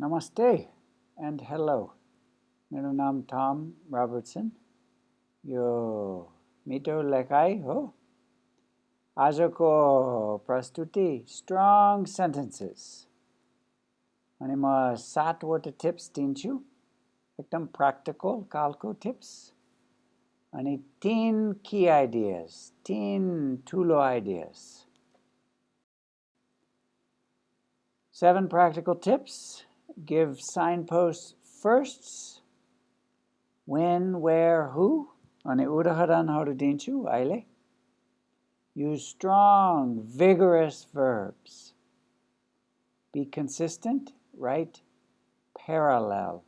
Namaste and hello. मेरो नाम Tom Robertson. यो Mitho Lekhai हो. आजको प्रस्तुति strong sentences. अनि म 7 वटा टिप्स दिन्छु. एकदम practical खालको टिप्स. अनि 3 key ideas, 3 ठुलो ideas. 7 practical tips. Give signposts firsts. When, where, who. अनि उदाहरणहरु दिन्छु अहिले. Use strong, vigorous verbs. Be consistent, write parallel.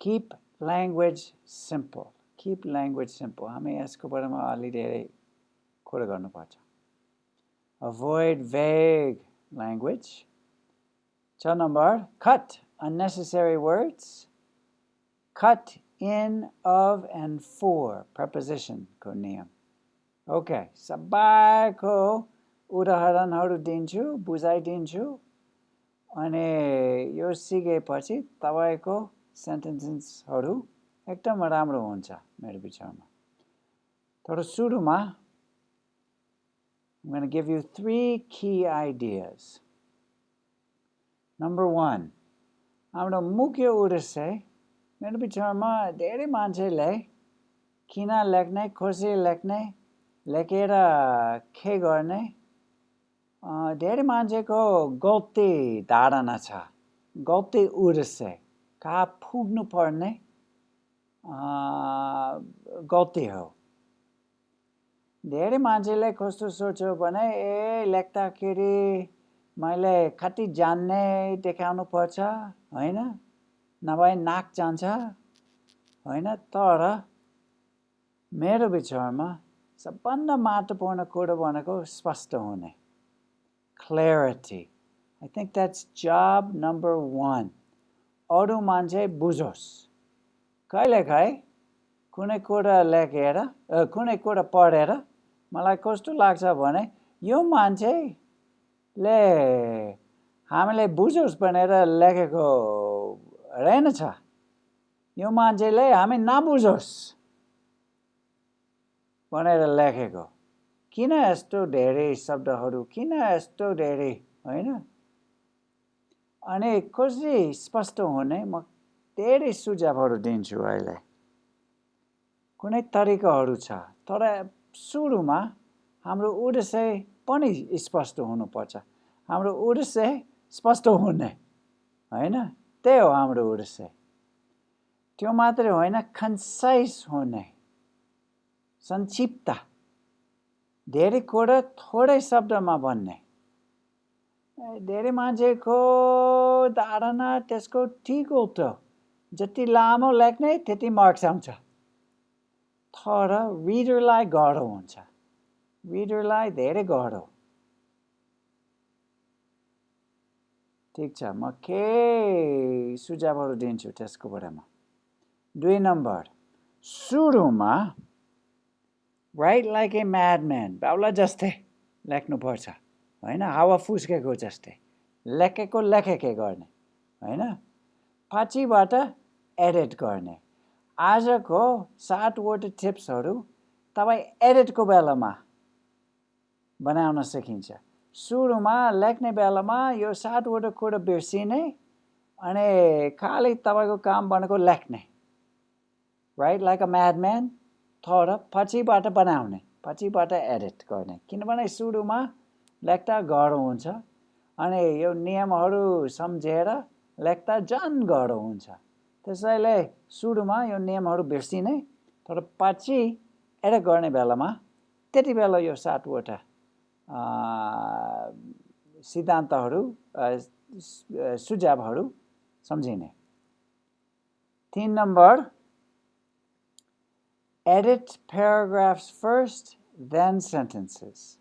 Keep language simple. Keep language simple. हामी यसको बारेमा अलि धेरै कुरा गर्नुपर्छ. Avoid vague language. Number, cut unnecessary words. Cut in, of, and for preposition को नियम. Okay, सबैको उदाहरणहरु दिन्छु, बुझाइदिन्छु. अनि यो सिकेपछि तपाईको सेन्टेन्सेसहरु एकदम राम्रो हुन्छ मेरो विचारमा. तर सुरुमा I'm going to give you 3 key ideas. Number 1, हाम्रो मुख्य उद्देश्य मेरो विचारमा धेरै मान्छेले किन लेख्ने, कसरी लेख्ने, लेखेर के गर्ने, धेरै मान्छेको गल्ती धारणा छ, गल्ती उद्देश्य, कहाँ पुग्नु पर्ने गल्ती हो. धेरै मान्छेले कस्तो सोच्यो भने लेख्दाखेरि मैले कति जान्ने देखाउनु पर्छ, हैन, नभए नाक जान्छ, हैन. तर मेरो विचारमा सबभन्दा महत्त्वपूर्ण कुरा भनेको स्पष्ट हुने, clarity. I think that's job number 1. अरु मान्छे बुझोस्. कहिलेकाहीँ कुनै कुरा लेखेर कुनै कुरा पढेर मलाई कस्तो लाग्छ भने यो मान्छेले हामीले बुझोस् भनेर लेखेको रहेनछ. यो मान्छेले हामी नबुझोस् भनेर लेखेको. किन यस्तो धेरै शब्दहरू, किन यस्तो धेरै, हैन. अनि कसरी स्पष्ट हुने म धेरै सुझावहरू दिन्छु अहिले. कुनै तरिकाहरू छ, तर सुरुमा हाम्रो उद्देश्य पनि स्पष्ट हुनुपर्छ. हाम्रो उद्देश्य स्पष्ट हुने, हैन, त्यही हो हाम्रो उद्देश्य. त्यो मात्रै होइन, कन्साइज हुने, संक्षिप्त, धेरै कुरा थोरै शब्दमा भन्ने. धेरै मान्छेको धारणा त्यसको ठिक उल्टो, जति लामो लेख्ने त्यति मार्क्स आउँछ. तर रिडरलाई गाह्रो हुन्छ, रिडरलाई धेरै गाह्रो. ठीक छ, म के सुझावहरू दिन्छु त्यसको बारेमा. 2 नम्बर, सुरुमा write like a madman, बाउला जस्तै लेख्नुपर्छ, हैन, हावा फुस्केको जस्तै लेखेको लेखेकै गर्ने, हैन. पछिबाट एडिट गर्ने. आजको 7 वटा टिप्सहरू तपाई एडिटको बेलामा बनाउन सकिन्छ. सुरुमा लेख्ने बेलामा यो 7 वटा कुरा बिर्सिने अनि खाली तपाईको काम भनेको लेख्ने, राइट, लाइक अ म्याडम्यान. तर पछिबाट बनाउने, पछिबाट एडिट गर्ने. किनभने सुरुमा लेख्दा गाह्रो हुन्छ अनि यो नियमहरू सम्झेर लेख्दा झन् गाह्रो हुन्छ. त्यसैले सुरुमा यो नियमहरू बिर्सिने, तर पछि एडिट गर्ने बेलामा त्यति बेला यो 7 वटा सिद्धान्तहरू सुझावहरू सम्झिने. 3 number, edit paragraphs first, then sentences.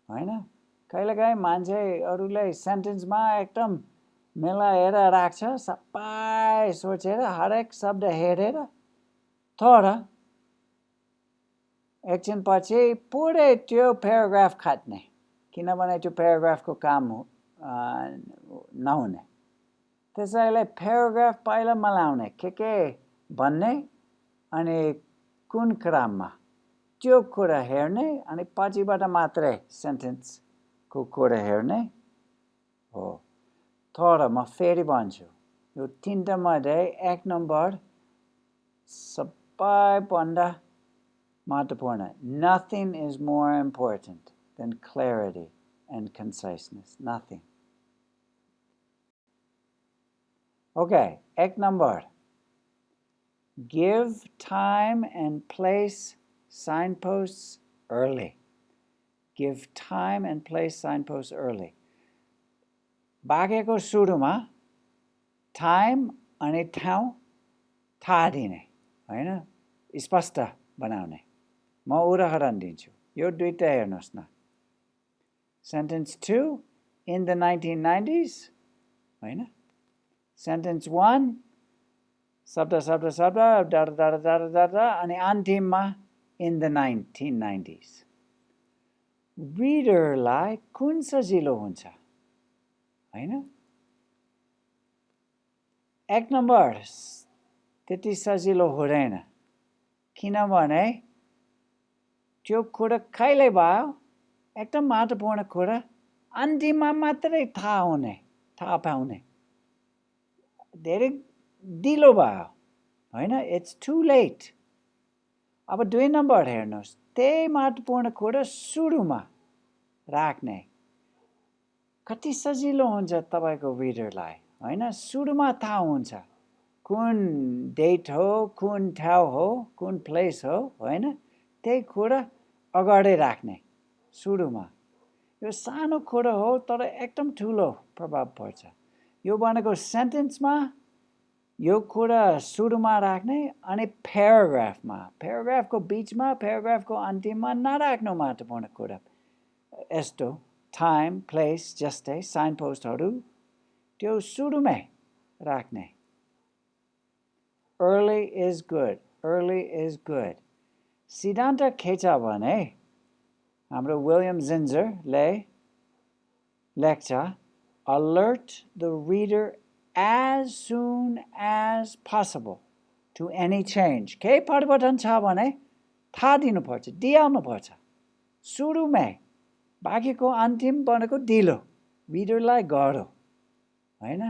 हैन, कहिलेकाहीँ मान्छेहरूले सेन्टेन्समा एकदम मिलाएर राख्छ, सबै सोचेर हरेक शब्द हेरेर. तर एकछिन पछि पुरै त्यो प्याराग्राफ काट्ने, किनभने त्यो प्याराग्राफको काम नहुने त्यसैले प्याराग्राफ पहिला मलाउने के भन्ने अनि कुन क्रममा त्यो कुरा हेर्ने अनि पछिबाट मात्रै सेन्टेन्सको कुरा हेर्ने हो तर म फेरि भन्छु यो तीनटा मध्ये एक नम्बर सबैभन्दा महत्त्वपूर्ण nothing is more important than clarity and conciseness nothing okay ek number give time and place signposts early give time and place signposts early वाक्यको सुरुमा टाइम अनि ठाउँ थाहा दिने हैन स्पष्ट बनाउने म उदाहरण दिन्छु यो दुईटा हेर्नुस् न sentence 2 in the 1990s हैन sentence 1 शब्द अनि अन्तिममा in the 1990s readerलाई कुन सजिलो हुन्छ हैन एक नम्बर त्यति सजिलो हुँदैन किनभने त्यो कुरा कहिले भयो एकदम महत्त्वपूर्ण कुरा अन्तिममा मात्रै थाहा पाउने धेरै ढिलो भयो हैन इट्स टु लेट अब दुई नम्बर हेर्नुस् त्यही महत्त्वपूर्ण कुरा सुरुमा राख्ने कति सजिलो हुन्छ तपाईको रिडरलाई हैन सुरुमा थाहा हुन्छ कुन डेट हो कुन ठाउँ हो कुन प्लेस हो हैन त्यही कुरा अगाडि राख्ने सुरुमा यो सानो कुरा हो तर एकदम ठुलो प्रभाव पर्छ यो भनेको सेन्टेन्समा यो कुरा सुरुमा राख्ने अनि प्याराग्राफको बीचमा प्याराग्राफको अन्तिममा नराख्नु महत्त्वपूर्ण कुरा यस्तो टाइम प्लेस जस्तै साइनपोस्टहरू त्यो सुरुमै राख्ने early is good सिद्धान्त के छ भने हाम्रो विलियम जिन्जरले लेख्छ alert the reader as soon as possible to any change के परिवर्तन छ भने थाहा दिनुपर्छ दिइहाल्नुपर्छ सुरुमै बाँकीको अन्तिम भनेको ढिलो रिडरलाई गाह्रो हैन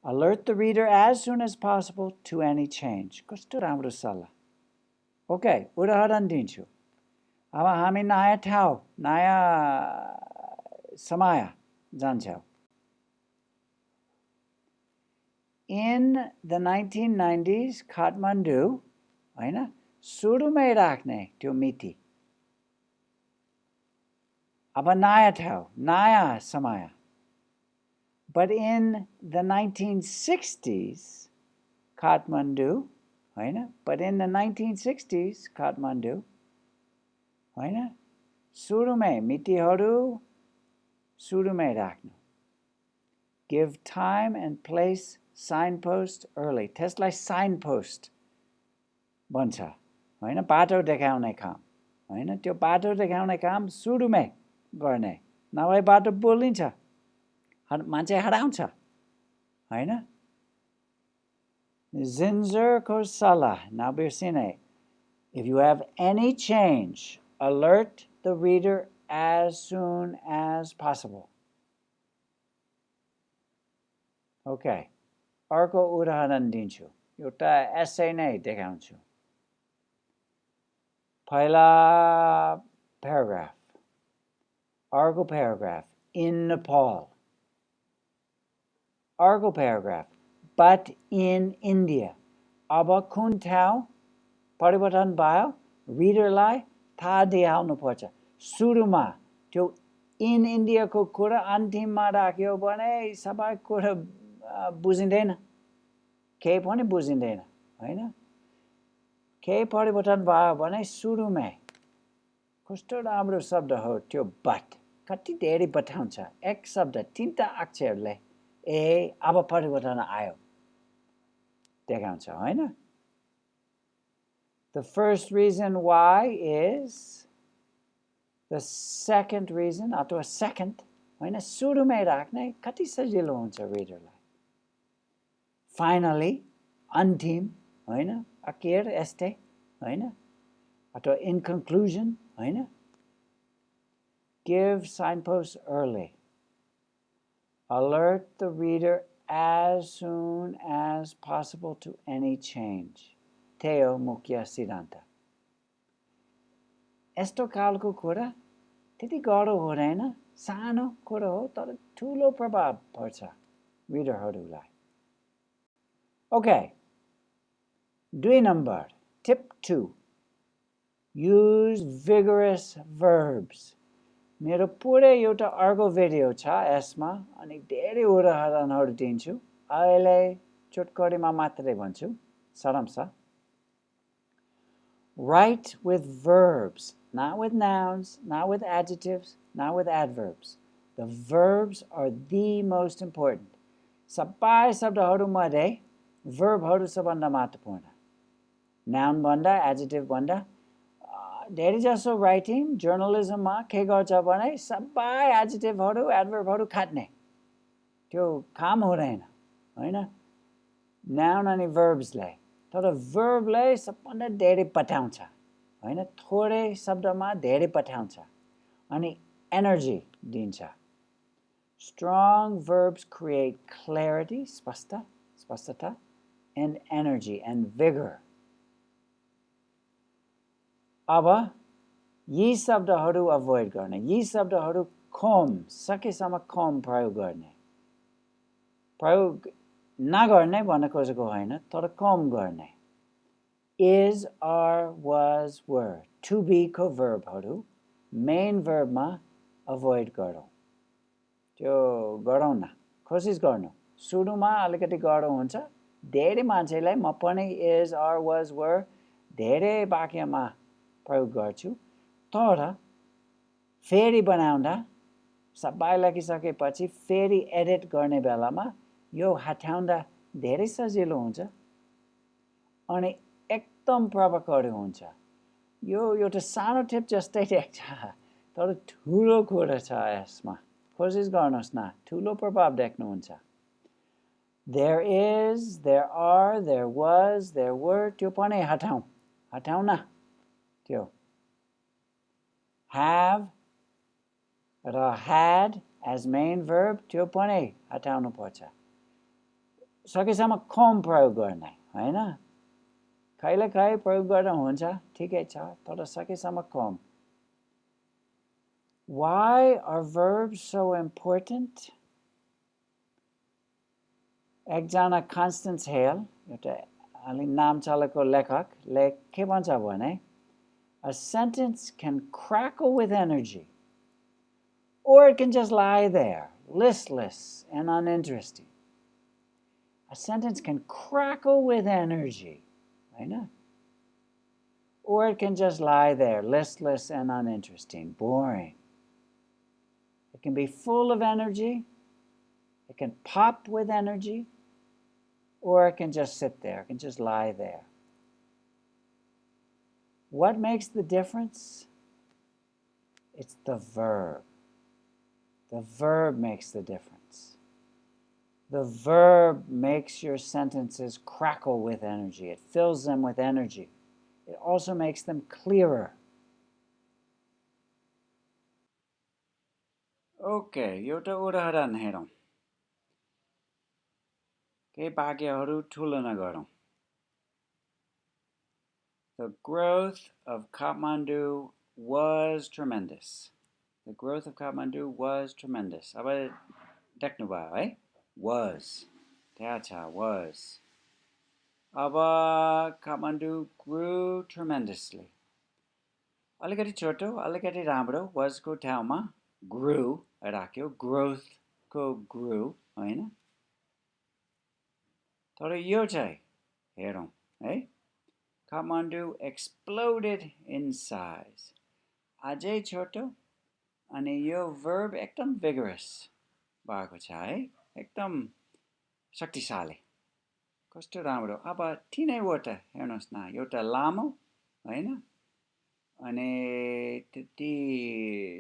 alert the reader as soon as possible to any change कस्तो राम्रो सल्लाह ओके उदाहरण दिन्छु अब हामी नयाँ ठाउँ नयाँ समय जान्छौँ in the 1990s काठमाडौँ हैन सुरुमै राख्ने त्यो मिति अब नयाँ ठाउँ नयाँ समय but in the 1960s Kathmandu हैन but in the 1960s Kathmandu हैन सुरुमै मितिहरू सुरुमै राख्नु give time and place signpost early त्यसलाई signpost भन्छ हैन बाटो देखाउने काम हैन त्यो बाटो देखाउने काम सुरुमै गर्ने नभए बाटो बोलिन्छ मान्छे हराउँछ हैन जिन्जरको सल्लाह नबिर्सिने if you have any change alert the reader as soon as possible okay अर्को उदाहरण दिन्छु एउटा एसे नै देखाउँछु पहिला paragraph अर्को paragraph in Nepal अर्को paragraph but in India अब कुन ठाउँ परिवर्तन भयो रिडरलाई थाहा दिइहाल्नुपर्छ सुरुमा त्यो इन इन्डियाको कुरा अन्तिममा राख्यो भने सबै कुरा बुझिँदैन केही पनि बुझिँदैन हैन केही परिवर्तन भयो भने सुरुमै कस्तो राम्रो शब्द हो त्यो but कति धेरै बताउँछ एक शब्द तीनटा अक्षरले ए अब परिवर्तन आयो देखाउँछ हैन The first reason why is the second reason अथवा second हैन सुरुमै राख्ने कति सजिलो हुन्छ रिडरलाई फाइनली अन्तिम हैन अखेर यस्तै हैन अथवा इन कन्क्लुजन हैन give signposts early alert the reader as soon as possible to any change Theo मुख्य सिद्धान्त यस्तो खालको कुरा त्यति गाह्रो हुँदैन सानो कुरा हो तर ठुलो प्रभाव पर्छ रिडरहरूलाई Okay. 2 number. Tip 2. Use vigorous verbs. मेरो पुरै एउटा अर्को भिडियो छ यसमा अनि धेरै उदाहरणहरू दिन्छु अहिले चुटकरीमा मात्रै भन्छु सारांश Write with verbs, not with nouns, not with adjectives, not with adverbs. The verbs are the most important. सबै शब्दहरूमध्ये verbहरू सबभन्दा महत्त्वपूर्ण noun भन्दा adjective भन्दा धेरै जसो राइटिङ जर्नलिजममा के गर्छ भने सबै adjectiveहरू adverbहरू काट्ने त्यो काम हुँदैन हैन noun अनि verbsले तर verbले सबभन्दा धेरै पठाउँछ हैन थोरै शब्दमा धेरै पठाउँछ अनि energy दिन्छ strong verbs create clarity spastata and energy and vigor अब यी शब्दहरू अभोइड गर्ने यी शब्दहरू कम सकेसम्म कम प्रयोग गर्ने प्रयोग नगर्ने भन्न खोजेको होइन तर कम गर्ने is are was were to be को verbहरू मेन verbमा अभोइड गरौँ त्यो गरौँ न कोसिस गर्नु सुरुमा अलिकति गाह्रो हुन्छ धेरै मान्छेलाई म पनि is are was were धेरै वाक्यमा प्रयोग गर्छु तर फेरि बनाउँदा सबै लेखिसकेपछि फेरि एडिट गर्ने बेलामा यो हटाउँदा धेरै सजिलो हुन्छ अनि एकदम प्रभावकारी हुन्छ यो एउटा सानो टिप जस्तै देख्छ तर ठुलो कुरा छ यसमा कोसिस गर्नुहोस् न ठुलो प्रभाव देख्नुहुन्छ There is, there are, there was, there were त्यो पनि हटाऊ न त्यो have र had as main verb त्यो पनि हटाउनु पर्छ सकेसम्म कम प्रयोग गर्ने हैन कहिलेकाहीँ प्रयोग गर्दा हुन्छ ठिकै छ तर सकेसम्म कम Why are verbs so important? एकजना Constance Hale एउटा अलि नाम चलेको लेखकले के भन्छ भने A sentence can crackle with energy or it can just lie there listless and uninteresting. A sentence can crackle with energy हैन or it can just lie there listless and uninteresting boring. It can be full of energy, it can pop with energy, or it can just sit there, it can just lie there. What makes the difference? It's the verb. The verb makes the difference. The verb makes your sentences crackle with energy. It fills them with energy. It also makes them clearer. Okay, एउटा उदाहरण हेरौँ केही वाक्यहरू ठुलो नगरौँ The growth of Kathmandu was tremendous. The growth of Kathmandu was tremendous. अब देख्नुभयो है was त्यहाँ छ was अब Kathmandu grew tremendously. अलिकति छोटो अलिकति राम्रो was को ठाउँमा grew राख्यो growth को grew हैन तर यो चाहिँ हेरौँ है Kathmandu exploded in size. अझै छोटो अनि यो verb एकदम vigorous भएको छ है एकदम शक्तिशाली कस्तो राम्रो अब तीनैवटा हेर्नुहोस् न एउटा लामो हैन अनि त्यति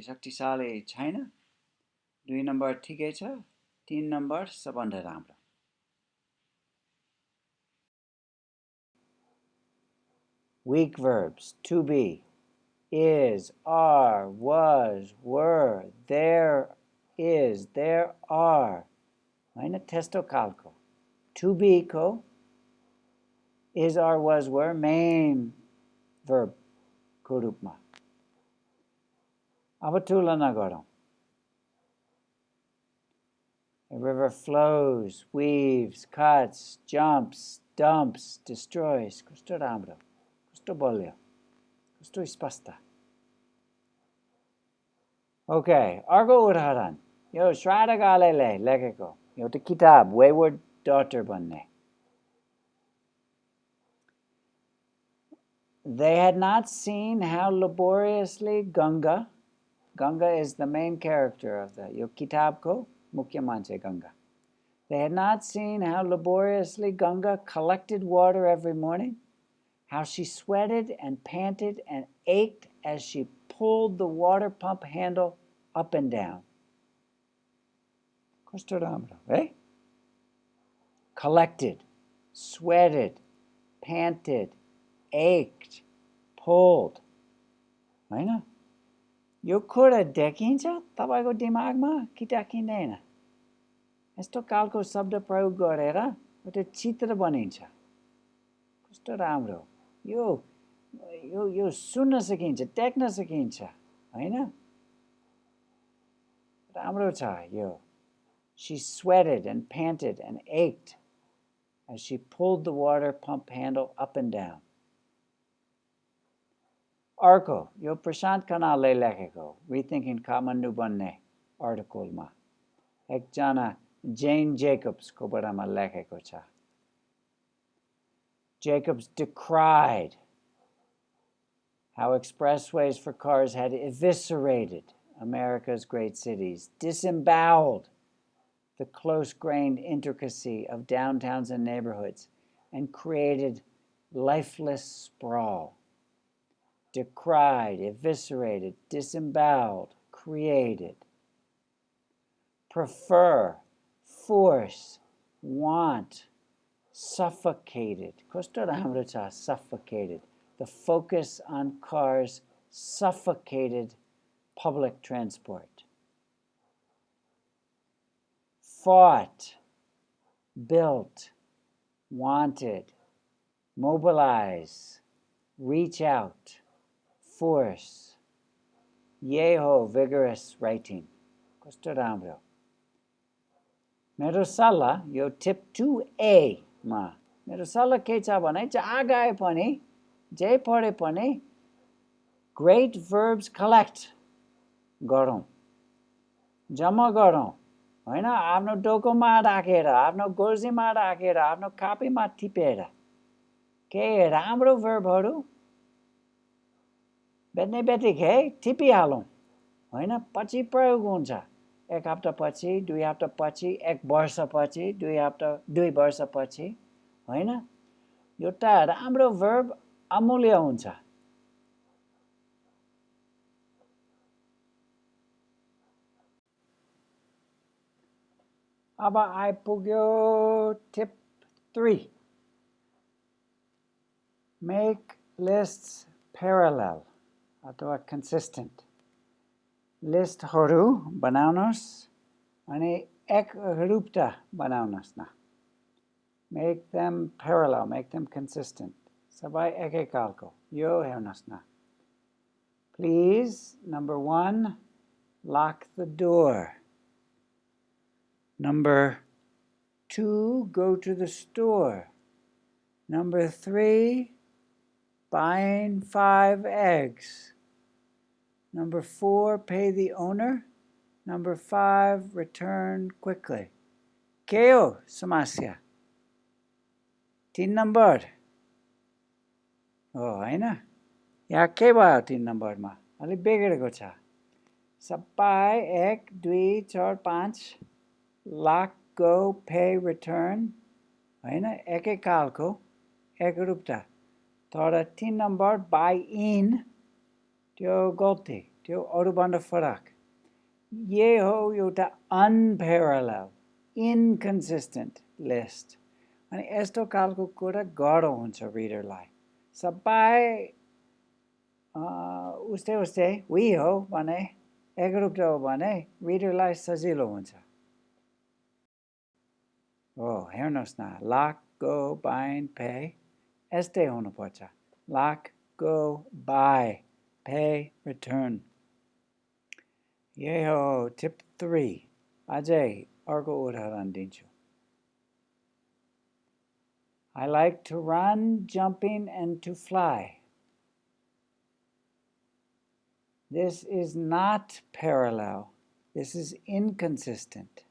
शक्तिशाली छैन 2 नम्बर ठिकै छ 3 नम्बर सबभन्दा राम्रो weak verbs to be is are was were there is there are हैन त्यस्तो खालको to be को is are was were main verb को रूपमा अब तुलना गरौँ A river flows, weaves, cuts, jumps, dumps, destroys. कस्तो राम्रो, कस्तो बलियो, कस्तो स्पष्ट. Okay, अर्को उदाहरण. यो श्राद्धकालले लेखेको एउटा किताब Wayward Daughter भन्ने. They had not seen how laboriously Ganga is the main character of the यो किताबको मुख्य मान्छे Ganga. They had not seen how laboriously Ganga collected water every morning, how she sweated and panted and ached as she pulled the water pump handle up and down. कस्तो राम्रो, है? Collected, sweated, panted, ached, pulled. हैन? यो कुरा देखिन्छ तपाईको दिमागमा कि देखिँदैन? यस्तो कालको शब्द प्रयोग गरेर एउटा चित्र बनिन्छ कस्तो राम्रो यो सुन्न सकिन्छ देख्न सकिन्छ हैन राम्रो छ यो She sweated and panted and ached as she pulled the water pump handle up and down. अर्को यो प्रशान्त खनालले लेखेको Rethinking Kathmandu भन्ने आर्टिकलमा एकजना Jane Jacobs को बारेमा लेखेको छ. Jacobs decried how expressways for cars had eviscerated America's great cities, disemboweled the close-grained intricacy of downtowns and neighborhoods, and created lifeless sprawl. Decried, eviscerated, disemboweled, created. Prefer, force, want, suffocated. Kस्तो राम्रो छ suffocated. The focus on cars suffocated public transport. Fought, built, wanted, mobilize, reach out, force. Yeho, vigorous writing. Kस्तो राम्रो. मेरो सल्लाह यो tip 2A मा मेरो सल्लाह के छ भने जहाँ गए पनि जे पढे पनि great verbs collect गरौँ जम्मा गरौँ हैन आफ्नो डोकोमा राखेर आफ्नो गोर्जीमा राखेर आफ्नो कापीमा टिपेर के राम्रो verbहरू बेट्ने बित्तिकै टिपिहालौँ हैन पछि प्रयोग हुन्छ एक हप्ता पछि दुई हप्ता पछि एक वर्ष पछि दुई वर्ष पछि हैन एउटा राम्रो verb अमूल्य हुन्छ अब आइपुग्यो tip 3 make lists parallel अथवा consistent लिस्टहरु बनाउनुस् अनि एकरूपता बनाउनुस् न make them parallel make them consistent सबै एकै खालको यो हेर्नुस् न please number 1 lock the door number 2 go to the store number 3 buying 5 eggs Number 4, pay the owner. Number 5, return quickly. Keo samasya. 3 number. Oh, हैन? यहाँ के भयो 3 number मा? अलि बिगडेको छ. सबै 1 2 4 5 lock go pay return हैन एकै खालको एकरूपता. तर 3 number buy in त्यो गल्ती त्यो अरूभन्दा फरक ये हो एउटा unparalleled, inconsistent list. अनि यस्तो खालको कुरा गाह्रो हुन्छ रिडरलाई. सबै उस्तै उस्तै we हो भने एकरूप हो भने रिडरलाई सजिलो हुन्छ. हेर्नुहोस् न, lock, go, bind, pay यस्तै हुनुपर्छ. Lock, go, buy, pay, return. ये हो tip 3. अझै अर्को उदाहरण दिन्छु. I like to run, jumping, and to fly. This is not parallel. This is inconsistent.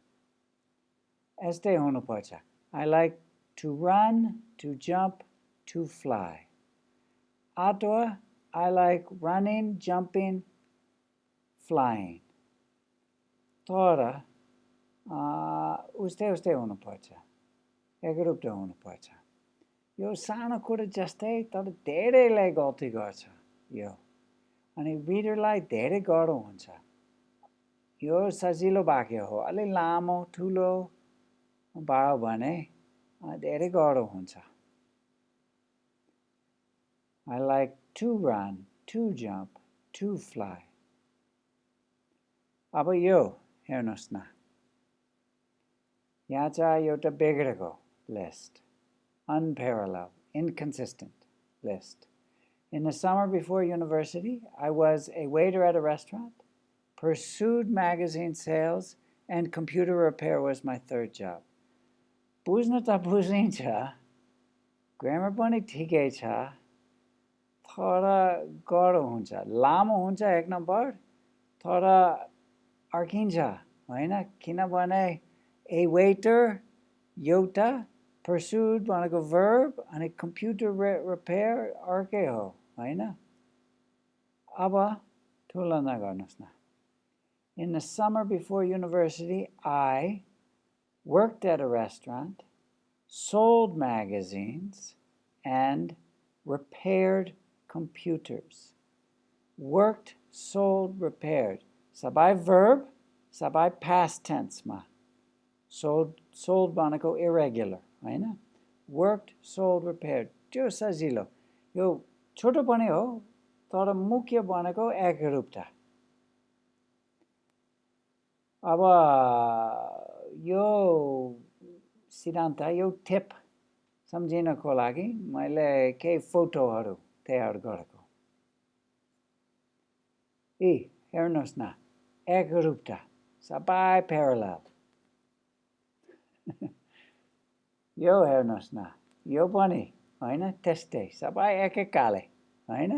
यस्तै हुनुपर्छ. I like to run, to jump, to fly. Atwa, I like running, jumping, flying. तर उस्तै उस्तै हुनुपर्छ. एकरूप त हुनुपर्छ. यो सानो कुरा जस्तै तर धेरैलाई गल्ती गर्छ यो. अनि रिडरलाई धेरै गाह्रो हुन्छ. यो सजिलो वाक्य हो. अलि लामो ठुलो भयो भने धेरै गाह्रो हुन्छ. I like to run, to jump, to fly. अब यो हेर्नुहोस् न. यहाँ चाहिँ एउटा बिग्रेको list. Unparalleled, inconsistent list. In the summer before university, I was a waiter at a restaurant, pursued magazine sales, and computer repair was my third job. बुझ्न त बुझिन्छ, ग्रामर पनि ठिकै छ, तर गाह्रो हुन्छ. लामो हुन्छ एक नम्बर, तर अर्किन्छ होइन. किनभने a waiter एउटा, pursued भनेको verb, अनि computer repair अर्कै हो होइन. अब तुलना गर्नुहोस् न. In the summer before university, I worked at a restaurant, sold magazines, and repaired computers. Worked, sold, repaired. Sabai verb, sabai past tense ma. Sold भनेको irregular होइन. Worked, sold, repaired. त्यो सजिलो. यो छोटो पनि हो, तर मुख्य भनेको एकरूपता. अब यो सिद्धान्त, यो टिप सम्झिनको लागि मैले केही फोटोहरू तयार गरेको. हेर्नुहोस् न, एकरूपता, सबै parallel. यो हेर्नुहोस् न, यो पनि होइन, त्यस्तै सबै एकैकाले होइन.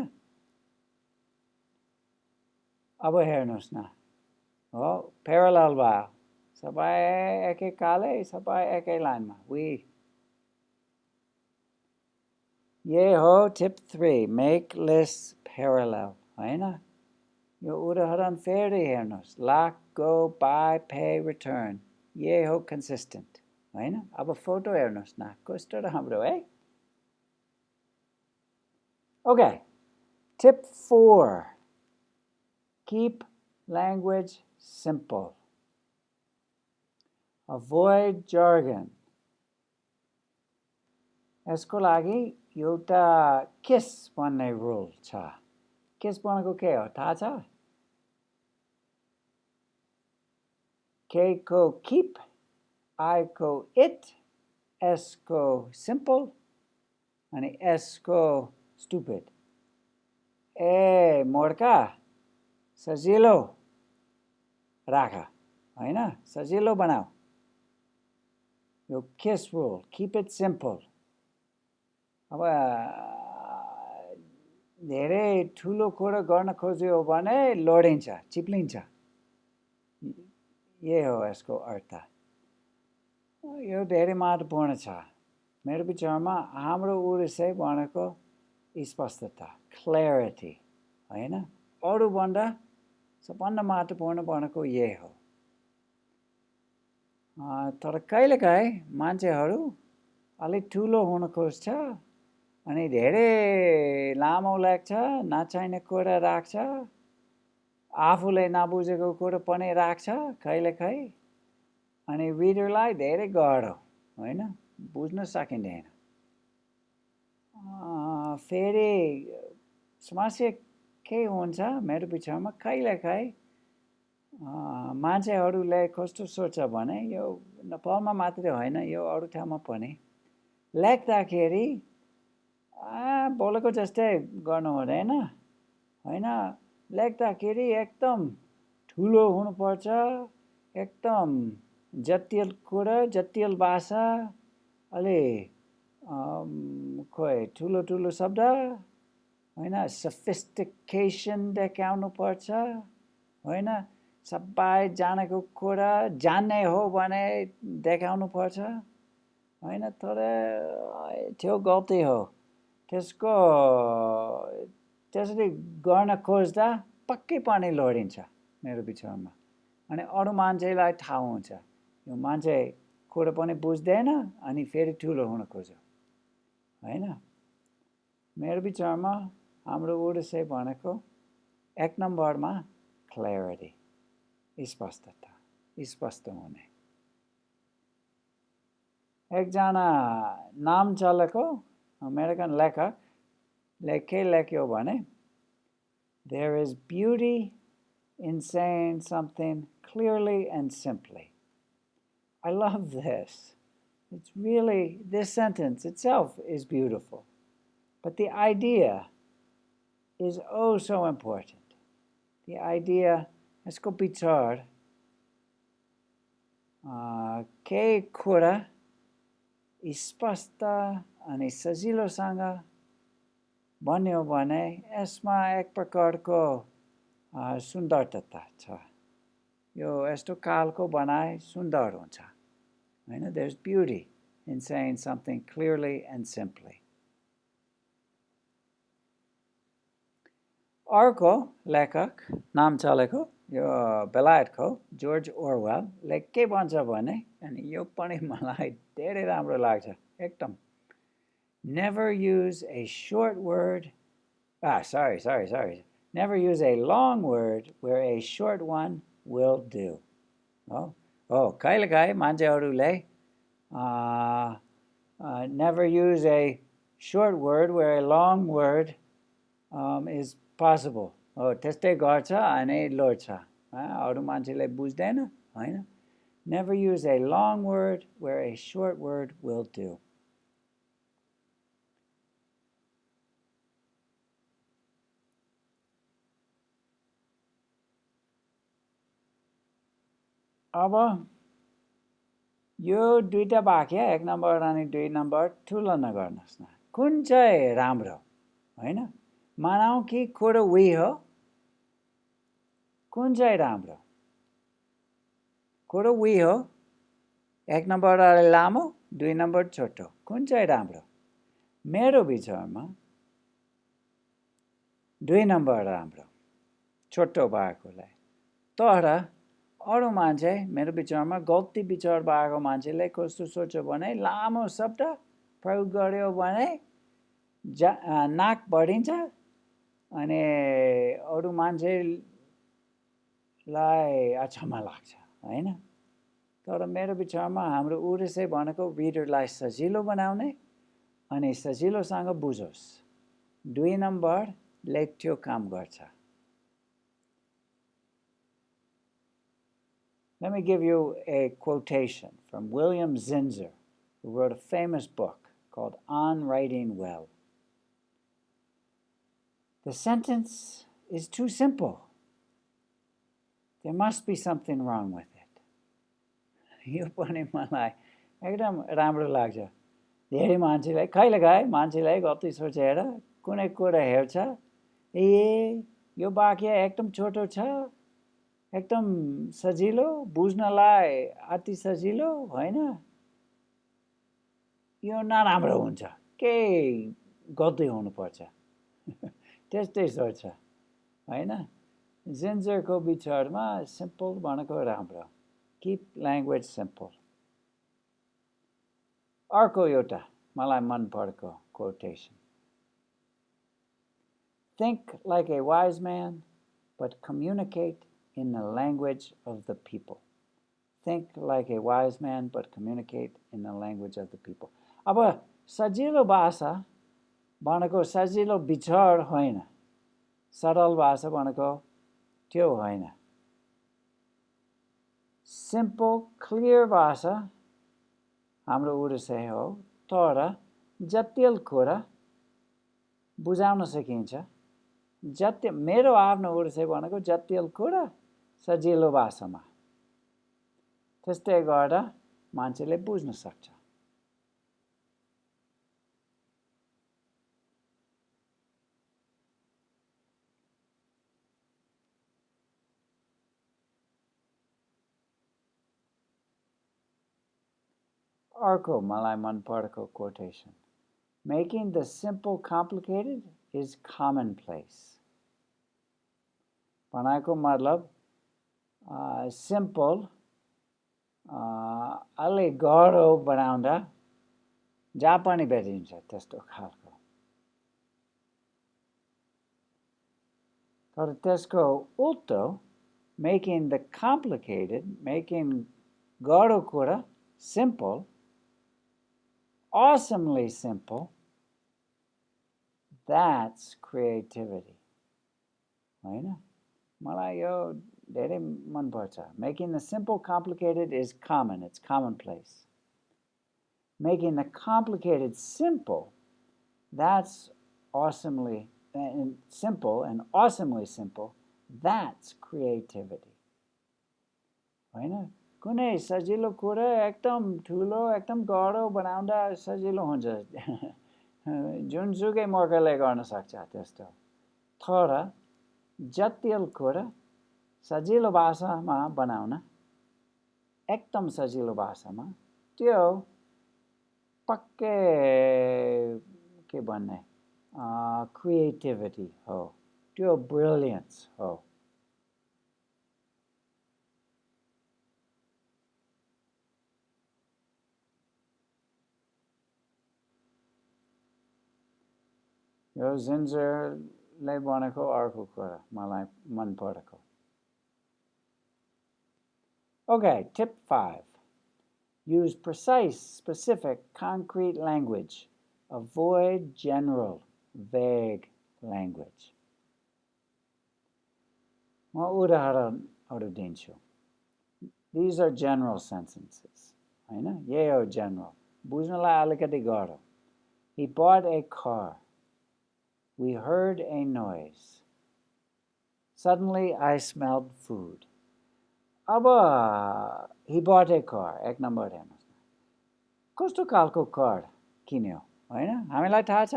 अब हेर्नुहोस् न, हो parallel भयो, सबै एकैकाले, सबै एकै लाइनमा. ये हो tip 3, make lists parallel होइन. यो उदाहरण फेरि हेर्नुहोस्. Lock, go, buy, pay, return. ये हो consistent होइन. अब फोटो हेर्नुहोस् न, कस्तो राम्रो है. Okay, tip 4, keep language simple. Avoid jargon. यसको लागि एउटा kiss भन्ने rule छ. Kiss भनेको के हो थाहा छ? K को keep, I को it, S को simple, अनि S को stupid. मोर्का सजिलो राख होइन, सजिलो बनाऊ. यो kiss rule, keep it simple. अब धेरै ठुलो कुरा गर्न खोज्यो भने लडिन्छ, चिप्लिन्छ. ये हो यसको अर्थ. यो धेरै महत्त्वपूर्ण छ. मेरो विचारमा हाम्रो उद्देश्य भनेको स्पष्टता, clarity होइन. अरूभन्दा सबभन्दा महत्त्वपूर्ण भनेको ये हो. तर कहिलेकाहीँ मान्छेहरू अलिक ठुलो हुन खोज्छ अनि धेरै लामो लेख्छ, नचाहिने कुरा राख्छ. आफूले नबुझेको कुरो पनि राख्छ कहिलेकाहीँ अनि रिडरलाई धेरै गाह्रो होइन बुझ्न सकिँदैन फेरि समस्या के हुन्छ मेरो विचारमा कहिलेकाहीँ मान्छेहरूले कस्तो सोच्छ भने यो नेपालमा मात्रै होइन यो अरू ठाउँमा पनि लेख्दाखेरि बोलेको जस्तै गर्नु हुँदैन होइन लेख्दाखेरि एकदम ठुलो हुनुपर्छ एकदम जटिल कुरा जटिल भाषा अलि खोइ ठुलो ठुलो शब्द होइन सफिस्टिकेसन देखाउनु पर्छ होइन सबै जानेको कुरा जान्ने हो भने देखाउनु पर्छ होइन तर त्यो गल्ती हो त्यसरी गर्न खोज्दा पक्कै पनि लडिन्छ मेरो विचारमा अनि अरू मान्छेलाई थाहा हुन्छ यो मान्छे कुरा पनि बुझ्दैन अनि फेरि ठुलो हुन खोज्छ होइन मेरो विचारमा हाम्रो उद्देश्य भनेको एक नम्बरमा क्ल्यारिटी स्पष्टता स्पष्ट हुने एकजना नाम चलेको अमेरिकन लेखकले के लेख्यो भने There is beauty in saying something clearly and simply. I love this. It's really, this sentence itself is beautiful. But the idea is oh so important. The idea, यसको विचार के कुरा स्पष्ट अनि सजिलोसँग भन्यो भने यसमा एक प्रकारको सुन्दरता छ यो यस्तो कालको बनाइ सुन्दर हुन्छ होइन there's beauty in saying something clearly and simply अर्को लेखक नाम चलेको यो बेलायतको जर्ज ओरवेलले के भन्छ भने अनि यो पनि मलाई धेरै राम्रो लाग्छ एकदम Never use a short word. Sorry. Never use a long word where a short one will do. कहिलेकाहीँ मान्छेहरूले never use a short word where a long word is possible. त्यस्तै गर्छ अनि लड्छ अरू मान्छेले बुझ्दैन होइन Never use a long word where a short word will do. अब यो दुईटा वाक्य एक नम्बर अनि दुई नम्बर तुलना गर्नुहोस् न कुन चाहिँ राम्रो होइन मानौँ कि कुरो उही हो कुन चाहिँ राम्रो कुरो उही हो एक नम्बर लामो दुई नम्बर छोटो कुन चाहिँ राम्रो मेरो विचारमा दुई नम्बर राम्रो छोटो भएकोलाई तर अरू मान्छे मेरो विचारमा गल्ती विचार भएको मान्छेले कस्तो सोच्यो भने लामो शब्द प्रयोग गर्यो भने नाक बढिन्छ अनि अरू मान्छेलाई अचम्म लाग्छ हैन तर मेरो विचारमा हाम्रो उद्देश्य भनेको रिडरलाई सजिलो बनाउने अनि सजिलोसँग बुझोस् दुई नम्बरले त्यो काम गर्छ Let me give you a quotation from William Zinsser, who wrote a famous book called On Writing Well. The sentence is too simple. There must be something wrong with it. यो पनि मलाई एकदम राम्रो लाग्छ धेरै मान्छेलाई कहिलेकाहीँ मान्छेलाई गल्ती सोचेर कुनै कुरा हेर्छ यो वाक्य एकदम छोटो छ एकदम सजिलो बुझ्नलाई अति सजिलो होइन यो नराम्रो हुन्छ के गल्ती हुनुपर्छ त्यस्तै सोच्छ होइन जिन्जरको विचारमा सिम्पल भनेको राम्रो किप ल्याङ्ग्वेज सिम्पल अर्को एउटा मलाई मन परेको quotation Think like a wise man but communicate in the language of the people. Think like a wise man, but communicate in the language of the people. अब सजिलो भाषा भनेको सजिलो विचार होइन, सरल भाषा भनेको त्यो होइन. Simple, clear भाषा हाम्रो उद्देश्य हो, तर जटिल कुरा बुझाउन सकिन्छ. मेरो आफ्नो उद्देश्य भनेको जटिल कुरा सजिलो भाषामा, त्यस्तै गर्दा मान्छेले बुझ्न सक्छ. अर्को मलाई मन परेको quotation. Making the simple complicated is commonplace. भनेको मतलब simple अलि गाह्रो बनाउँदा जहाँ पनि भेटिन्छ त्यस्तो खालको. तर त्यसको उल्टो, making the complicated, making गाह्रो कुरा simple, awesomely simple, that's creativity. होइन? मलाई यो धेरै मन पर्छ. Making the simple complicated is common, it's commonplace. Making the complicated simple, that's awesomely simple and awesomely simple, that's creativity. होइन? कुनै सजिलो कुरा एकदम ठुलो एकदम गाह्रो बनाउँदा सजिलो हुन्छ. जुनसुकै मौकाले गर्न सक्छ त्यस्तो. तर जटिल कुरा सजिलो भाषामा बनाउन, एकदम सजिलो भाषामा, त्यो पक्कै के भन्ने क्रिएटिभिटी हो, त्यो ब्रिलियन्स हो. यो जिन्जरले भनेको अर्को कुरा मलाई मन परेको. Okay, tip 5. Use precise, specific, concrete language. Avoid general, vague language. म उदाहरणहरु दिन्छु. These are general sentences. होइन? यही हो general. बुझ्नलाई अलिकति गाह्रो. He bought a car. We heard a noise. Suddenly I smelled food. अब he bought a car. एक number हेर्नुस्. कस्तो खालको कार किन्यो? होइन? हामीलाई थाहा छ?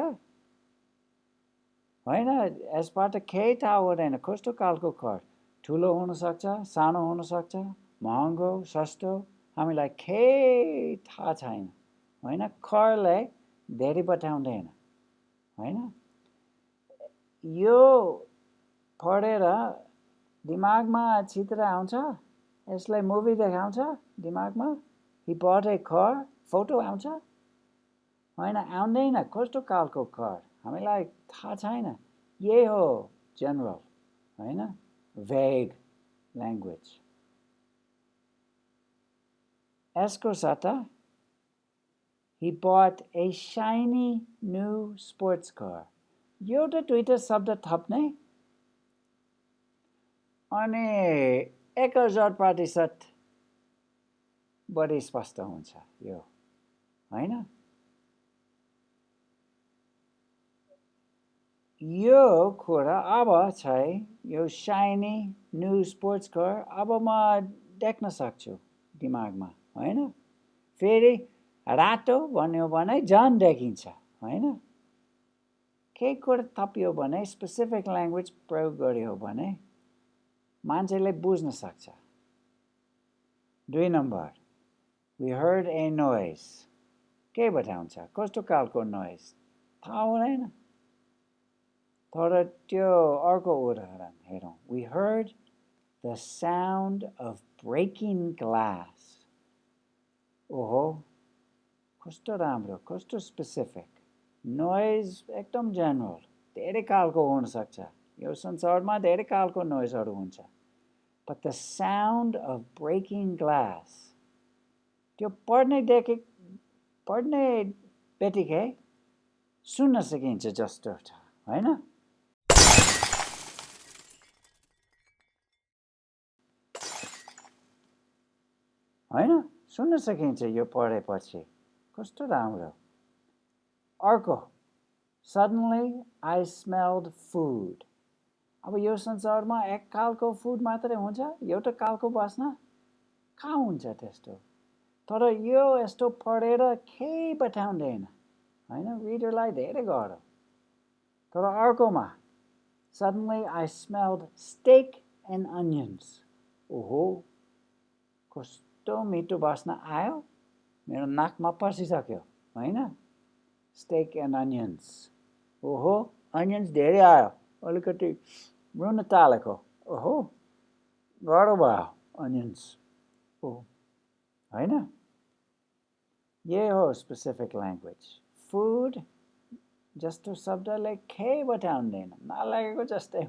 होइन? यसबाट केही थाहा हुँदैन. कस्तो खालको कार? ठुलो हुन सक्छ, सानो हुन सक्छ, महँगो, सस्तो, हामीलाई केही थाहा छैन. होइन? कारले धेरै बताउँदैन. होइन? यो पढेर दिमागमा चित्र आउँछ, यसलाई मुभी देखाउँछ दिमागमा. He bought a car, photo आउँछ? होइन, आउँदैन. कस्तो खालको कार हामीलाई थाहा छैन. यही हो general, होइन? Vague language. यसको सट्टा he bought a shiny new sports car. एउटा दुईटा शब्द थप्ने अनि 1000% बढी स्पष्ट हुन्छ यो. होइन? यो कुरा अब चाहिँ यो shiny new sports car अब म देख्न सक्छु दिमागमा. होइन? फेरि रातो भन्यो भने झन् देखिन्छ. होइन? केही कुरा थपियो भने, स्पेसिफिक ल्याङ्ग्वेज प्रयोग गर्यो भने मान्छेले बुझ्न सक्छ. 2 number, we heard a noise. के बताउँछ? कस्तो खालको noise? थाहा हुँदैन. तर त्यो अर्को उदाहरण हेरौँ. We heard the sound of breaking glass. ओहो, कस्तो राम्रो, कस्तो स्पेसिफिक. Noise एकदम general, धेरै खालको हुन सक्छ. यो संसारमा धेरै खालको नोइजहरु हुन्छ but the sound of breaking glass त्यो पढ्ने बित्तिकै सुन्न सकिन्छ जस्तो छ हैन हैन सुन्न सकिन्छ यो पढेपछि कस्तो राम्रो अर्को suddenly I smelled food अब यो संसारमा एक खालको फुड मात्रै हुन्छ एउटा खालको वासना कहाँ हुन्छ त्यस्तो तर यो यस्तो पढेर केही बताउँदैन हैन रिडरलाई धेरै गाह्रो तर अर्कोमा suddenly I smelled steak and onions ओहो कस्तो मिठो वासना आयो मेरो नाकमा पसिसक्यो हैन steak and onions ओहो onions धेरै आयो अलिकति रुन तालेको ओहो गाह्रो भयो onions ओहो हैन ये हो specific language food जस्तो शब्दले केही बताउँदैन नलागेको जस्तै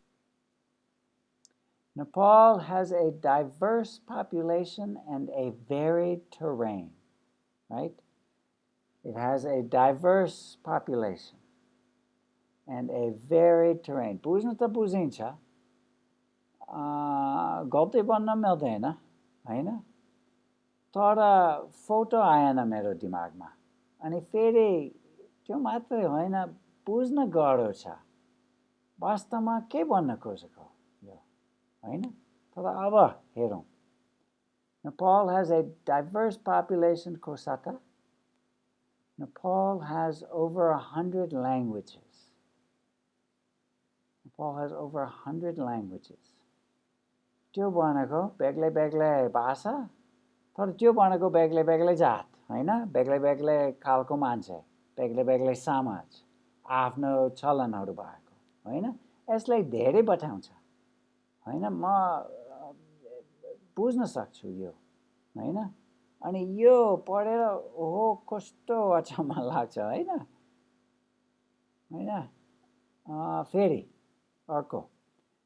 Nepal has a diverse population and a varied terrain, right? It has a diverse population and a varied terrain. बुझ्नु त बुझिन्छ गल्ती बन्न मिल्दैन हैन तर फोटो आएन मेरो दिमागमा अनि फेरि त्यो मात्रै होइन बुझ्न गाह्रो छ वास्तवमा के भन्न खोजेको यो हैन तर अब हेरौं Nepal has a diverse population को साथ Nepal has over 100 languages Nepal has over 100 languages त्यो भनेको बेग्लै बेग्लै भाषा तर त्यो भनेको बेग्लै बेग्लै जात हैन बेग्लै बेग्लै खालको मान्छे बेग्लै बेग्लै समाज आफ्नो चलनहरु भएको हैन यसलाई धेरै बताउँछ हैन म बुझ्न सक्छु यो हैन अनि यो पढेर ओहो कस्तो अचम्म लाग्छ हैन हैन फेरि अर्को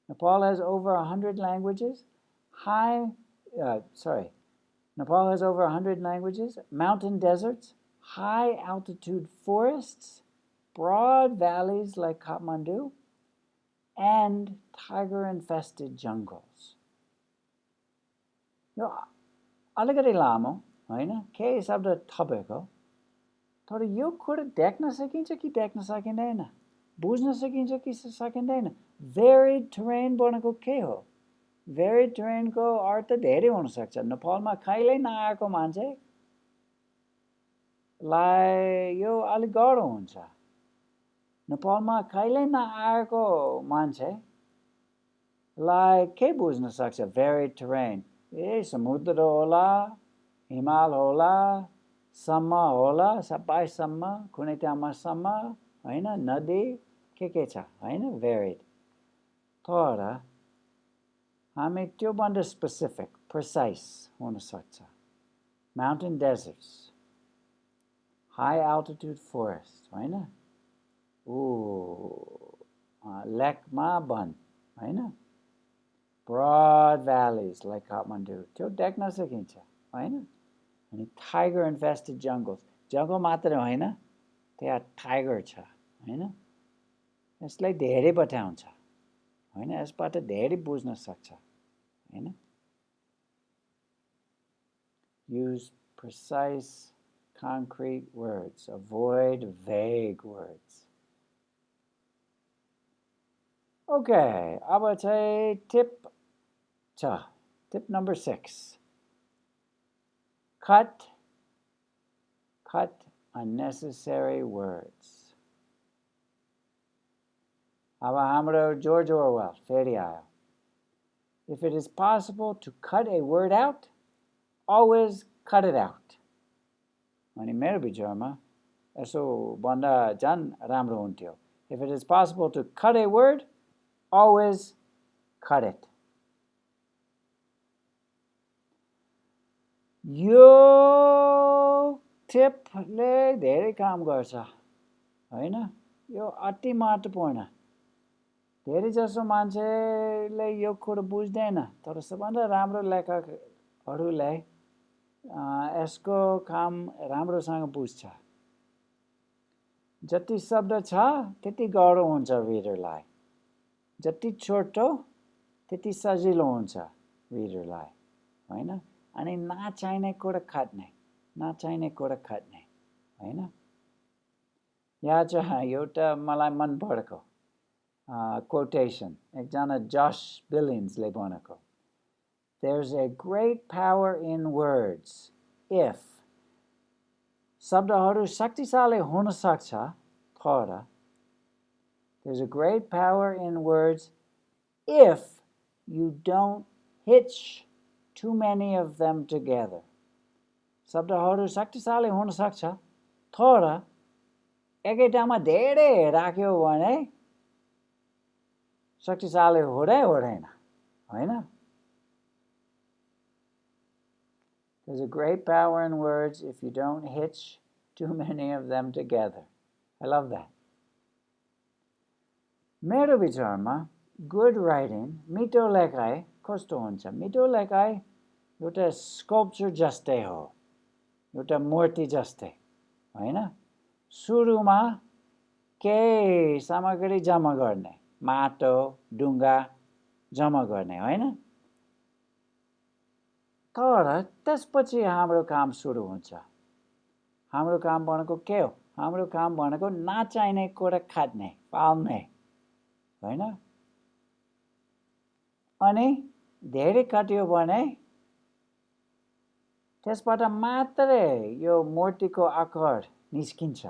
Nepal has over 100 languages Nepal has over 100 languages mountain deserts high altitude forests broad valleys like Kathmandu and tiger infested jungles यो अलिकति लामो हैन केही शब्द थपेको तर यो कुरा देख्न सकिन्छ कि देख्न सकिँदैन बुझ्न सकिन्छ कि सकिँदैन varied terrain भनेको के हो varied terrain को अर्थ धेरै हुन सक्छ नेपालमा कहिल्यै नआएको मान्छे लाई यो अलि गाह्रो हुन्छ नेपालमा कहिल्यै नआएको मान्छे लाई के बुझ्न सक्छ varied terrain ए समुद्र होला हिमाल होला सम्म होला सबै सम्म कुनै ठाउँमा सम्म हैन नदी के छ हैन varied तर हामी त्यो भन्दा specific precise हुन सक्छ mountain deserts high altitude forests हैन लेकमा वन हैन broad valleys like Kathmandu त्यो देख्न सकिन्छ हैन अनि tiger infested jungles जंगल मात्र हैन त्यहाँ टाइगर छ हैन यसलाई धेरै बताउँछ हैन यसबाट धेरै बुझ्न सक्छ हैन use precise concrete words avoid vague words okay अब चाहिँ tip number 6 cut unnecessary words अब हाम्रो George Orwell फेरि आयो if it is possible to cut a word out always cut it out अनि मेरो विचारमा यसो भन्दा झन् राम्रो हुन्थ्यो if it is possible to cut a word always cut it यो टिपले धेरै काम गर्छ हैन यो अति महत्त्वपूर्ण धेरै जसो मान्छेले यो कुरो बुझ्दैन तर सबभन्दा राम्रो लेखकहरूलाई यसको काम राम्रोसँग बुझ्छ जति शब्द छ त्यति गाह्रो हुन्छ रिडरलाई जति छोटो त्यति सजिलो हुन्छ रिडरलाई हैन अनि नचाहिने कुरा खट्ने हैन यहाँ चाहिँ एउटा मलाई मन परेको quotation एकजना जश बिलिन्सले भनेको There's a great power in words if शब्दहरू शक्तिशाली हुन सक्छ तर There's a great power in words if you don't hitch too many of them together. शब्दहरू शक्तिशाली हुन सक्छ तर एकै ठाउँमा धेरै राख्यो भने शक्तिशाली हुँदैन हैन There's a great power in words if you don't hitch too many of them together. I love that. मेरो विचारमा good writing मिठो लेखाइ कस्तो हुन्छ मिठो लेखाइ एउटा स्कल्पचर जस्तै हो एउटा मूर्ति जस्तै हैन सुरुमा केही सामग्री जम्मा गर्ने माटो ढुङ्गा जम्मा गर्ने हैन तर त्यसपछि हाम्रो काम सुरु हुन्छ हाम्रो काम भनेको के हो हाम्रो काम भनेको नचाहिने कुरा खाट्ने पाल्ने हैन अनि धेरै काट्यो भने त्यसबाट मात्रै यो मूर्तिको आकार निस्किन्छ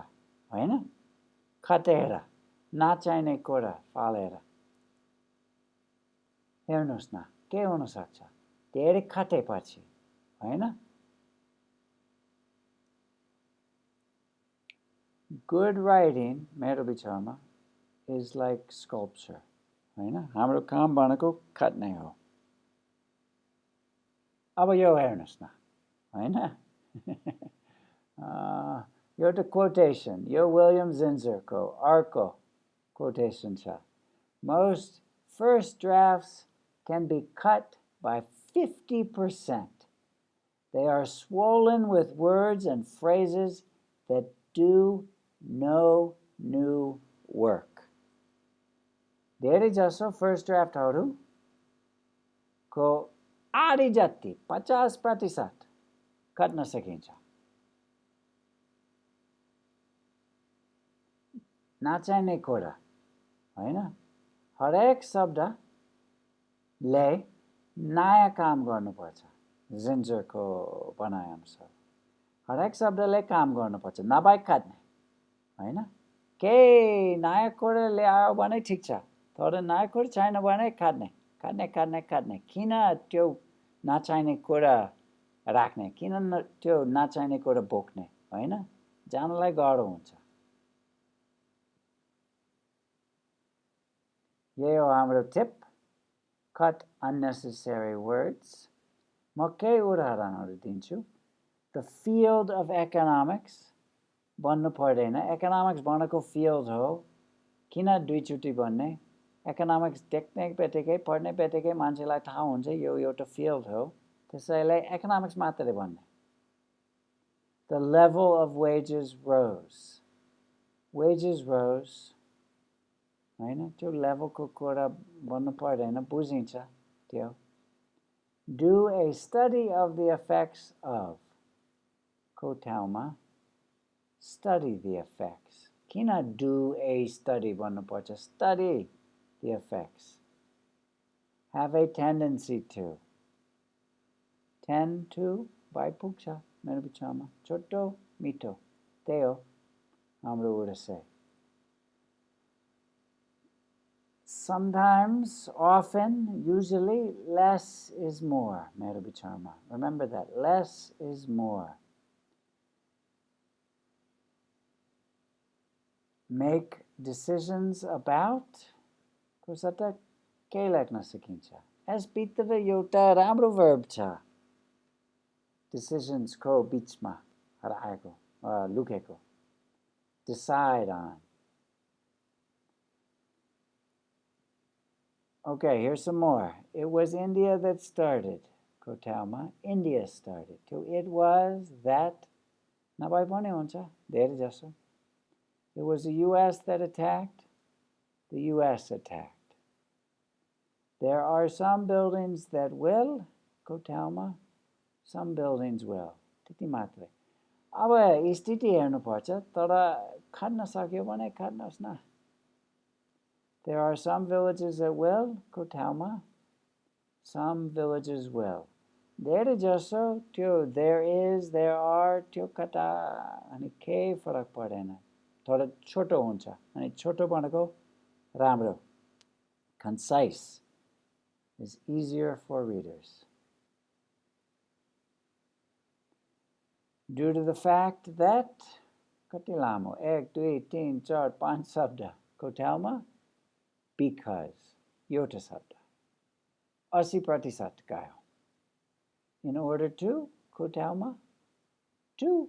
हैन काटेर नचाहिने कुरा फालेर हेर्नुस् न के हुन सक्छ धेरै काटेपछि हैन Good writing मेरो विचारमा is like sculpture हैन हाम्रो काम भनेको काट्ने हो अब यो हेर्नुस् न हैन एउटा quotation यो William Zinsserको अर्को quotation छ Most first drafts can be cut by 50%. They are swollen with words and phrases that do no new work. धेरै जसो फर्स्ट ड्राफ्टहरू को आधी जति 50% काट्न सकिन्छ नचाहिने कुरा हैन हरेक शब्दले नयाँ काम गर्नुपर्छ जिन्जरको भनाइअनुसार हरेक शब्दले काम गर्नुपर्छ नभए काट्ने हैन केही नयाँ कुरा ल्यायो भने ठिक छ तर नयाँ कुरा छैन भने काट्ने किन त्यो नचाहिने कुरा राख्ने किन त्यो नचाहिने कुरा बोक्ने हैन जानलाई गाह्रो हुन्छ यही हो हाम्रो टिप cut unnecessary words म केही उदाहरणहरू दिन्छु The field of economics भन्नु पर्दैन economics भनेको field हो किन दुईचोटि भन्ने economics देख्ने बित्तिकै पढ्ने बित्तिकै मान्छेलाई थाहा हुन्छ यो एउटा field हो त्यसैले economics मात्रै भन्ने The level of wages rose हैन त्यो लेभलको कुरा भन्नु पर्दैन बुझिन्छ त्यो Do a study of the effects of को ठाउँमा study the effects किन do a study भन्नुपर्छ study the effects have a tendency to tend to by पुग्छ मेरो विचारमा छोटो मिठो त्यही हो हाम्रो उद्देश्य Sometimes, often, usually, less is more. मेरो विचारमा remember that less is more. Make decisions about कसैले के लेख्न सकिन्छ यसभित्र एउटा राम्रो verb छ decisions को बीचमा राखेको लुकेको decide on Okay, here's some more. It was India that started. Kotauma. India started. It was that. Nabai pani huncha. धेरै जसो. It was the US that attacked. The US attacked. There are some buildings that will. Kotauma. Some buildings will. त्यति मात्रै. अब स्थिति हेर्नुपर्छ तर खान सक्यो भने खानुहोस् न. There are some villages that will, Kotauma. Some villages will. धेरै जसो त्यो there is, there are, त्यो कता अनि केही फरक पर्दैन. थोडा छोटो हुन्छ. अनि छोटो भनेको राम्रो. Concise is easier for readers. Due to the fact that कति लामो 1 2 3 4 5 शब्द Kotauma. Because एउटा शब्द 80% गयो. In order to Kotauma. To.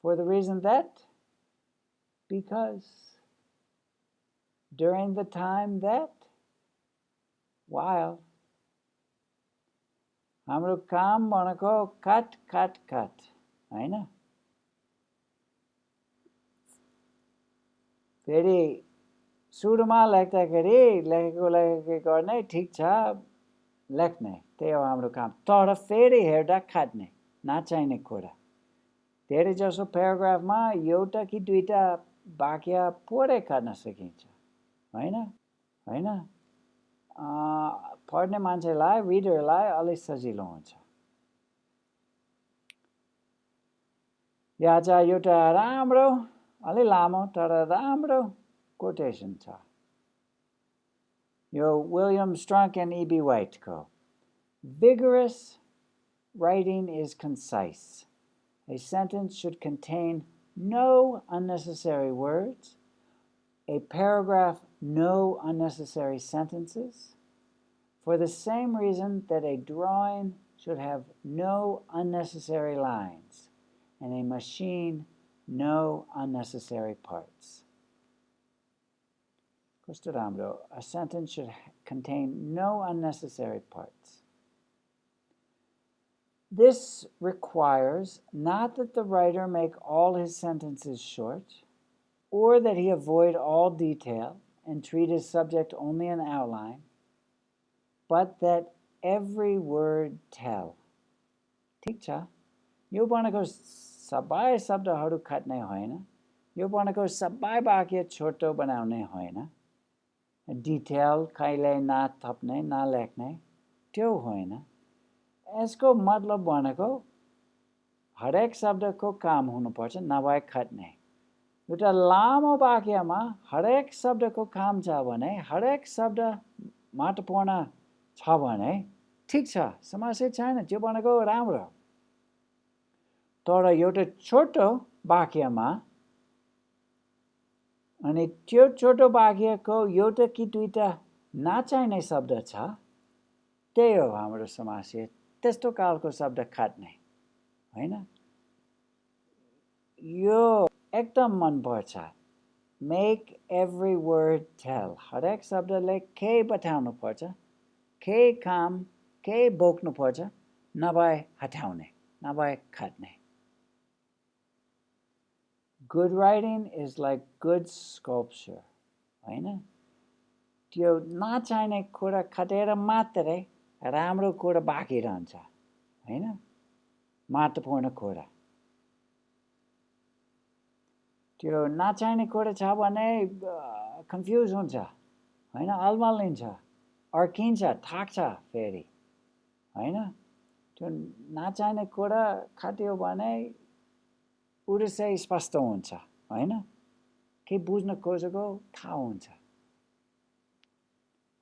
For the reason that. Because. During the time that. While. हाम्रो काम भनेको cut, cut, cut. हैन? फेरि सुरुमा लेख्दाखेरि लेखेको गर्ने ठिक छ लेख्ने त्यही हो हाम्रो काम. तर फेरि हेर्दा खाट्ने नचाहिने कुरा. धेरै जसो प्याराग्राफमा एउटा कि दुईटा वाक्य पुरै काट्न सकिन्छ. हैन? हैन? पढ्ने मान्छेलाई रिडरलाई अलि सजिलो हुन्छ. यहाँ चाहिँ एउटा राम्रो अलि लामो तर राम्रो quotation छ. Yo, William Strunk and E.B. White go. Vigorous writing is concise. A sentence should contain no unnecessary words. A paragraph, no unnecessary sentences. For the same reason that a drawing should have no unnecessary lines, and a machine, no unnecessary parts. A sentence should contain no unnecessary parts. This requires not that the writer make all his sentences short, or that he avoid all detail and treat his subject only in outline, but that every word tell. ठिक छ. यो भनेको सबै शब्दहरू काट्ने होइन. यो भनेको सबै वाक्य छोटो बनाउने होइन. डिटेल कहिले नथप्ने नलेख्ने त्यो होइन. यसको मतलब भनेको हरेक शब्दको काम हुनुपर्छ नभए काट्ने. एउटा लामो वाक्यमा हरेक शब्दको काम छ भने हरेक शब्द महत्त्वपूर्ण छ भने ठिक छ समस्या छैन. त्यो भनेको राम्रो. तर एउटा छोटो वाक्यमा अनि त्यो छोटो वाक्यको एउटा कि दुईटा नचाहिने शब्द छ. त्यही हो हाम्रो समस्या. त्यस्तो खालको शब्द काट्ने हैन. यो एकदम मन पर्छ. Make every word tell. हरेक शब्दले केही बताउनु पर्छ. केही काम केही बोक्नु पर्छ. नभए हटाउने नभए काट्ने. Good writing is like good sculpture. हैन? त्यो नचाहिने कुरा काटेर मात्रै राम्रो कुरा बाँकी रहन्छ. हैन? महत्त्वपूर्ण कुरा. त्यो नचाहिने कुरा छ भने कन्फ्युज हुन्छ. हैन? अलमलिन्छ. अर्किन्छ थाक्छ फेरि. हैन? त्यो नचाहिने कुरा काट्यो भने उडसै स्पष्ट हुन्छ. हैन? के बुझ्न खोजेको थाहा हुन्छ.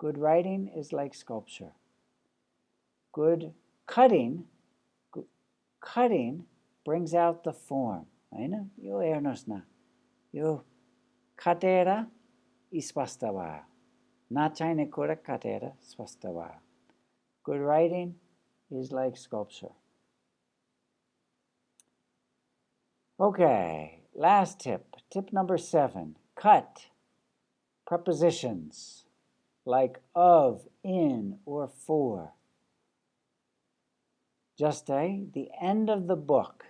Good writing is like sculpture. Good cutting brings out the form. हैन? यो हेर्नुस् न. यो काटेर स्पष्ट भयो. नचाहिने कुरा काटेर स्पष्ट भयो. Good writing is like sculpture. Okay, last tip. Tip number 7. Cut prepositions. like of, in, or for. Jastै, the end of the book.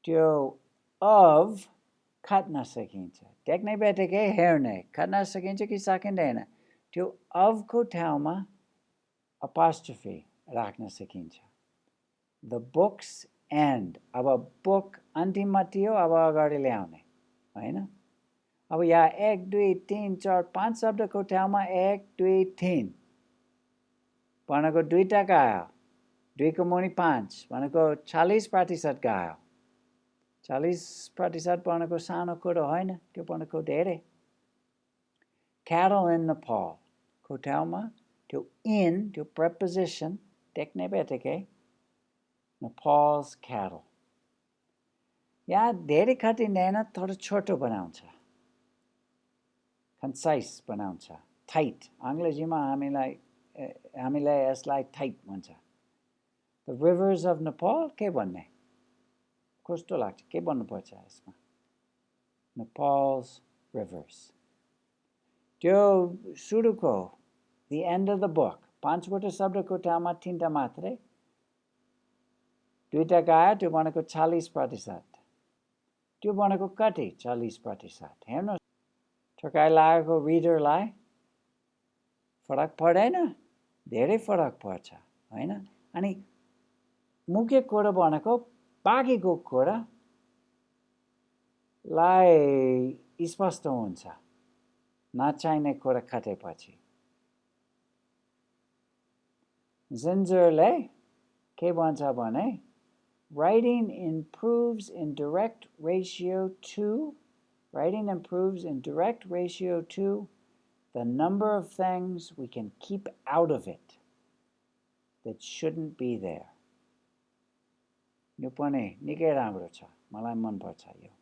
त्यो of खट्न सकिन्छ देख्ने बित्तिकै हेर्ने खट्न सकिन्छ कि सकिँदैन त्यो of को ठाउँमा apostrophe राख्न सकिन्छ the book's end अब book अन्तिममा थियो अब अगाडि ल्याउने हैन अब यहाँ 1 2 3 4 5 शब्दको ठाउँमा 1 2 3 भनेको दुईटा गयो 2 को मुनि 5 भनेको 40% गयो 40% भनेको सानो कुरो होइन त्यो भनेको धेरै cattle in Nepal को ठाउँमा त्यो in त्यो preposition देख्ने बित्तिकै Nepal's cattle यहाँ धेरै खटिँदैन थोरै छोटो बनाउँछ concise बनाउँछ tight अंग्रेजीमा हामीलाई यसलाई tight भन्छ the rivers of Nepal के भन्ने कस्तो लाग्छ के भन्नुपर्छ यसमा Nepal's rivers त्यो सुरुको the end of the book 5वटा शब्दको ठाउँमा 3टा मात्रै दुईटा गयो त्यो भनेको 40% त्यो भनेको कति 40% हेर्नु ठोकाइ लागेको रिडरलाई फरक पर्दैन धेरै फरक पर्छ हैन अनि मुख्य कुरा भनेको बाँकीको कुरा लाई स्पष्ट हुन्छ नचाहिने कुरा खटेपछि जिन्जरले के भन्छ भने writing improves in direct ratio to the number of things we can keep out of it that shouldn't be there यो पनि निकै राम्रो छ मलाई मन पर्छ यो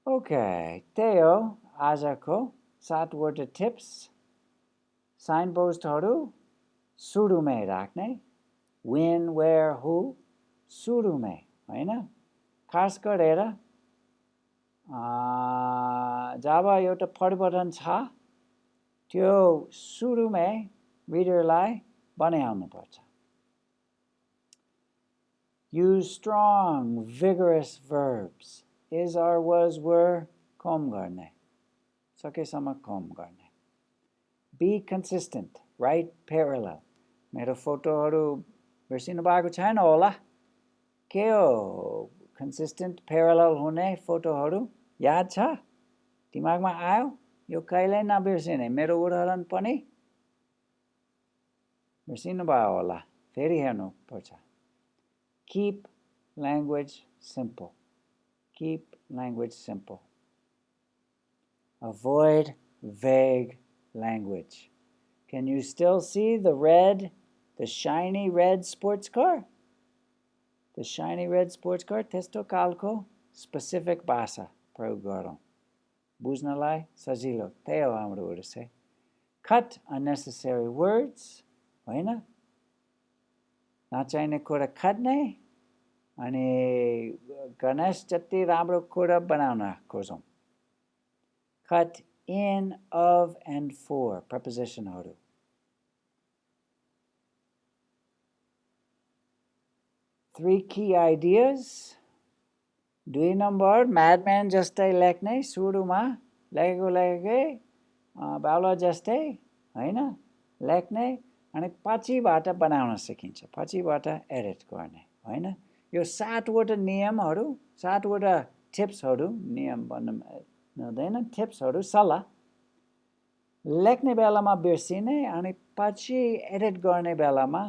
ओके त्यही हो आजको 7 वटा टिप्स साइनपोस्टहरु सुरुमै राख्ने when where who सुरुमै हैन खास गरेर जब एउटा परिवर्तन छ त्यो सुरुमै रिडरलाई बनाउनु पर्छ Use strong, vigorous verbs. Is, are, was, were, कम गर्ने सकेसम्म कम गर्ने Be consistent. Write parallel. मेरो फोटोहरु बिर्सिनु भएको छैन होला के हो consistent parallel हुने फोटोहरु याद छ दिमागमा आयो यो कहिल्यै नबिर्सिने मेरो उदाहरण पनि बिर्सिनु भयो होला फेरि हेर्नु पर्छ Keep language simple. Keep language simple. Avoid vague language. Can you still see the shiny red sports car? The shiny red sports car, testo kalko, specific basa, प्रयोग गरौं बुझ्नलाई सजिलो त्यही हो हाम्रो उद्देश्य Cut unnecessary words, हैन नचाहिने कुरा खट्ने अनि गणेश जति राम्रो कुरा बनाउन खोजौं Cut in, of, and for prepositionहरु 3 key ideas 2 number madman जस्तै लेख्ने सुरुमा लेखेकै बाउला जस्तै हैन लेख्ने अनि पछिबाट बनाउन सकिन्छ पछिबाट एडिट गर्ने हैन यो 7 वटा नियमहरु 7 वटा टिप्सहरु नियम भन्न नदैन टिप्सहरु सल्लाह लेख्ने बेलामा बिर्सिने अनि पछि एडिट गर्ने बेलामा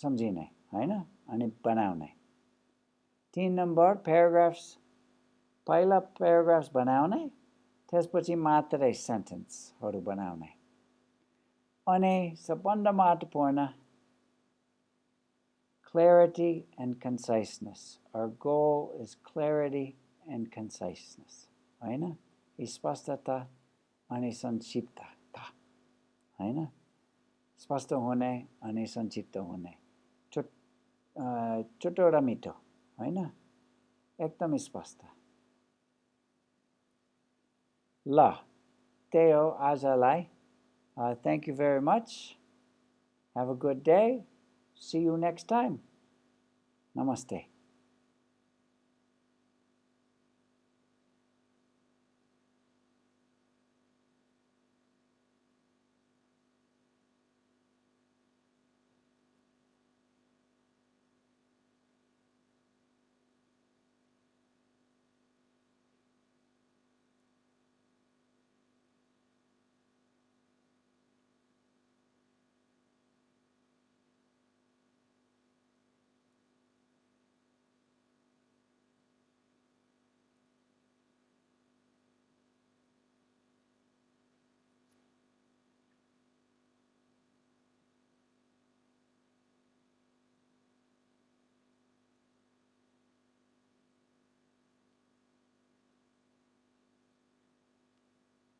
सम्झिने हैन अनि बनाउने 3 नम्बर प्याराग्राफ्स पहिला प्याराग्राफ्स बनाउने त्यसपछि मात्रै सेन्टेन्सहरु बनाउने अनि सबभन्दा महत्त्वपूर्ण clarity and conciseness our goal is clarity and conciseness हैन स्पष्टता अनि संक्षिप्तता हैन स्पष्ट हुने अनि संक्षिप्त हुने छोटो र मिठो हैन एकदम स्पष्ट ल त्यही हो आजलाई thank you very much. Have a good day. See you next time. Namaste.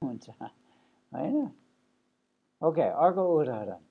हुन्छ हैन ओके अर्को उदाहरण